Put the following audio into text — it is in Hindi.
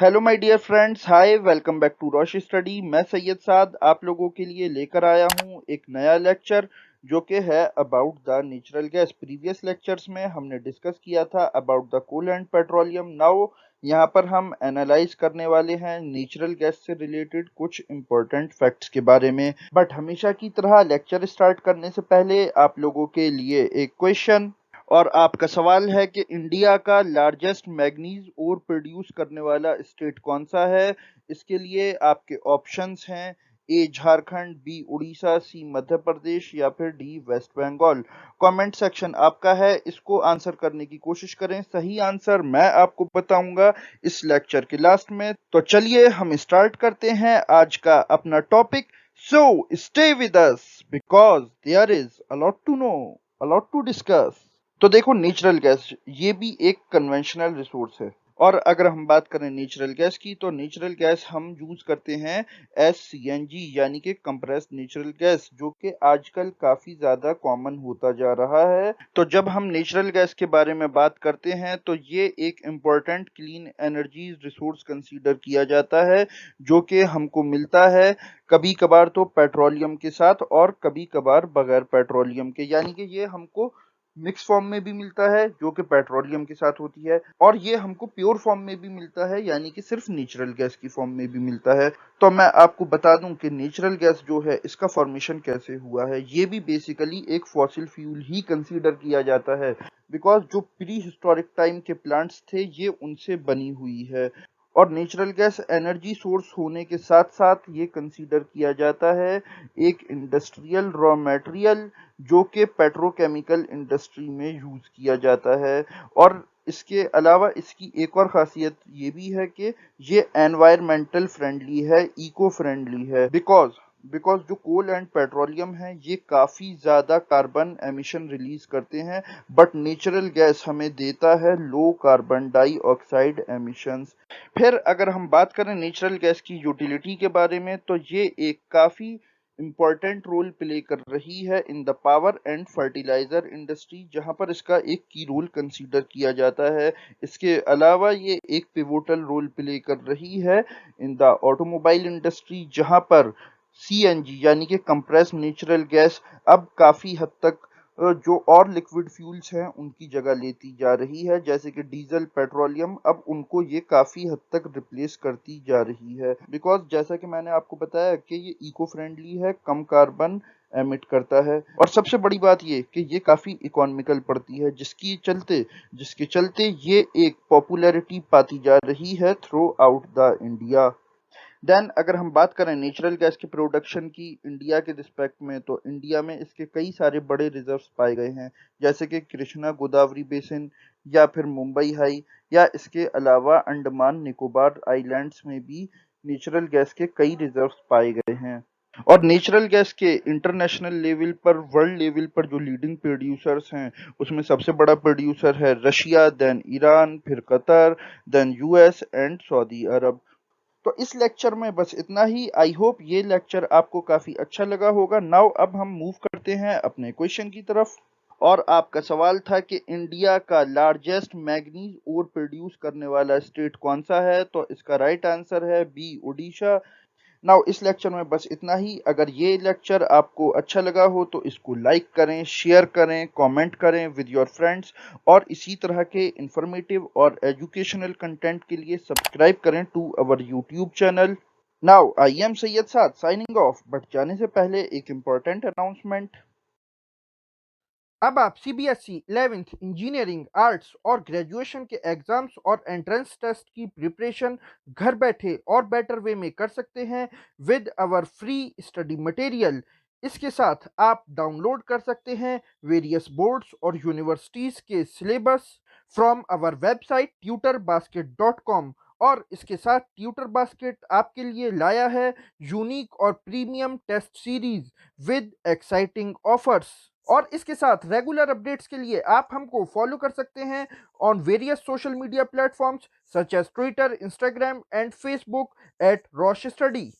Hello my dear friends, hi, welcome back to Roshi study. मैं सैयद साद आप लोगों के लिए लेकर आया हूँ एक नया लेक्चर जो कि है about the natural gas. Previous lectures में हमने डिस्कस किया था about the coal and petroleum. Now यहाँ पर हम एनालाइज करने वाले हैं नेचुरल गैस से रिलेटेड कुछ इंपॉर्टेंट फैक्ट्स के बारे में। बट हमेशा की तरह लेक्चर स्टार्ट करने से पहले आप लोगों के लिए एक क्वेश्चन। और आपका सवाल है कि इंडिया का लार्जेस्ट मैग्नीज ओर प्रोड्यूस करने वाला स्टेट कौन सा है। इसके लिए आपके ऑप्शंस हैं A Jharkhand, B Orissa, C Madhya Pradesh या फिर D West Bengal. Comment section आपका है, इसको आंसर करने की कोशिश करें। सही आंसर मैं आपको बताऊंगा इस लेक्चर के लास्ट में। तो चलिए हम स्टार्ट करते हैं आज का अपना topic. So stay with us because there is a lot to know, a lot to discuss. तो देखो, नेचुरल गैस ये भी एक कन्वेंशनल रिसोर्स है। और अगर हम बात करें नेचुरल गैस की, तो नेचुरल गैस हम यूज करते हैं एस सीएनजी यानी कि कंप्रेस्ड नेचुरल गैस, जो कि आजकल काफी ज्यादा कॉमन होता जा रहा है। तो जब हम नेचुरल गैस के बारे में बात करते हैं तो ये एक important clean energy resource consider किया जाता है, जो कि हमको मिलता है कभी कभार तो पेट्रोलियम के साथ और कभी कभार बगैर पेट्रोलियम के। यानी कि ये हमको मिक्स फॉर्म में भी मिलता है जो कि पेट्रोलियम के साथ होती है, और ये हमको प्योर फॉर्म में भी मिलता है यानी कि सिर्फ नेचुरल गैस की फॉर्म में भी मिलता है। तो मैं आपको बता दूं कि नेचुरल गैस जो है इसका फॉर्मेशन कैसे हुआ है। ये भी बेसिकली एक फॉसिल फ्यूल ही कंसीडर किया जाता है, बिकॉज जो प्री हिस्टोरिक टाइम के प्लांट्स थे ये उनसे बनी हुई है। और नेचुरल गैस एनर्जी सोर्स होने के साथ साथ ये कंसीडर किया जाता है एक इंडस्ट्रियल रॉ मटेरियल, जो कि पेट्रोकेमिकल इंडस्ट्री में यूज किया जाता है। और इसके अलावा इसकी एक और खासियत ये भी है कि ये एनवायरमेंटल फ्रेंडली है, इको फ्रेंडली है। बिकॉज बिकॉज जो कोल एंड पेट्रोलियम है ये काफी ज्यादा कार्बन एमिशन रिलीज करते हैं, बट नेचुरल गैस हमें देता है लो कार्बन डाइऑक्साइड एमिशंस। फिर अगर हम बात करें नेचुरल गैस की यूटिलिटी के बारे में, तो ये एक काफी इम्पॉर्टेंट रोल प्ले कर रही है in the power and fertiliser industry, जहां पर इसका एक की रोल कंसीडर किया जाता है। इसके अलावा ये एक पिवोटल रोल प्ले कर रही है इन द ऑटोमोबाइल इंडस्ट्री, जहां पर सीएनजी यानी कि कंप्रेस्ड नेचुरल गैस अब काफी हद तक जो और लिक्विड फ्यूल्स हैं उनकी जगह लेती जा रही है, जैसे कि डीजल, पेट्रोलियम। अब उनको ये काफी हद तक रिप्लेस करती जा रही है, बिकॉज जैसा कि मैंने आपको बताया कि ये इको फ्रेंडली है, कम कार्बन एमिट करता है, और सबसे बड़ी बात ये कि ये काफी इकोनॉमिकल पड़ती है, जिसके चलते ये एक पॉपुलैरिटी पाती जा रही है throughout the India. Then अगर हम बात करें नेचुरल गैस के प्रोडक्शन की इंडिया के रिस्पेक्ट में, तो इंडिया में इसके कई सारे बड़े रिजर्व्स पाए गए हैं, जैसे कि कृष्णा गोदावरी बेसिन या फिर मुंबई हाई, या इसके अलावा अंडमान निकोबार आइलैंड्स में भी नेचुरल गैस के कई रिजर्व्स पाए गए हैं। और नेचुरल गैस के इंटरनेशनल लेवल पर, वर्ल्ड लेवल पर जो लीडिंग प्रोड्यूसर्स हैं उसमें सबसे बड़ा प्रोड्यूसर है रशिया, देन ईरान, फिर Qatar, then US and Saudi Arabia. तो इस लेक्चर में बस इतना ही। आई होप ये लेक्चर आपको काफी अच्छा लगा होगा। नाउ अब हम मूव करते हैं अपने क्वेश्चन की तरफ। और आपका सवाल था कि इंडिया का लार्जेस्ट मैग्नीज ओर प्रोड्यूस करने वाला स्टेट कौन सा है। तो इसका राइट आंसर है बी उड़ीसा। नाउ इस लेक्चर में बस इतना ही। अगर ये लेक्चर आपको अच्छा लगा हो तो इसको लाइक करें, शेयर करें, कमेंट करें विद योर फ्रेंड्स, और इसी तरह के इंफॉर्मेटिव और एजुकेशनल कंटेंट के लिए सब्सक्राइब करें to our YouTube channel. Now I am Syed Saad signing off, but जाने से पहले एक इम्पॉर्टेंट अनाउंसमेंट। अब आप सीबीएसई 11th इंजीनियरिंग, आर्ट्स और ग्रेजुएशन के एग्जाम्स और एंट्रेंस टेस्ट की प्रिपरेशन घर बैठे और बेटर वे में कर सकते हैं with our free study material. इसके साथ आप डाउनलोड कर सकते हैं वेरियस बोर्ड्स और यूनिवर्सिटीज़ के syllabus from our website tutorbasket.com। और इसके साथ ट्यूटर बास्केट आपके लिए लाया है यूनिक और premium test series with exciting offers. और इसके साथ रेगुलर अपडेट्स के लिए आप हमको फॉलो कर सकते हैं on various social media platforms such as Twitter, Instagram and Facebook at Rosh study.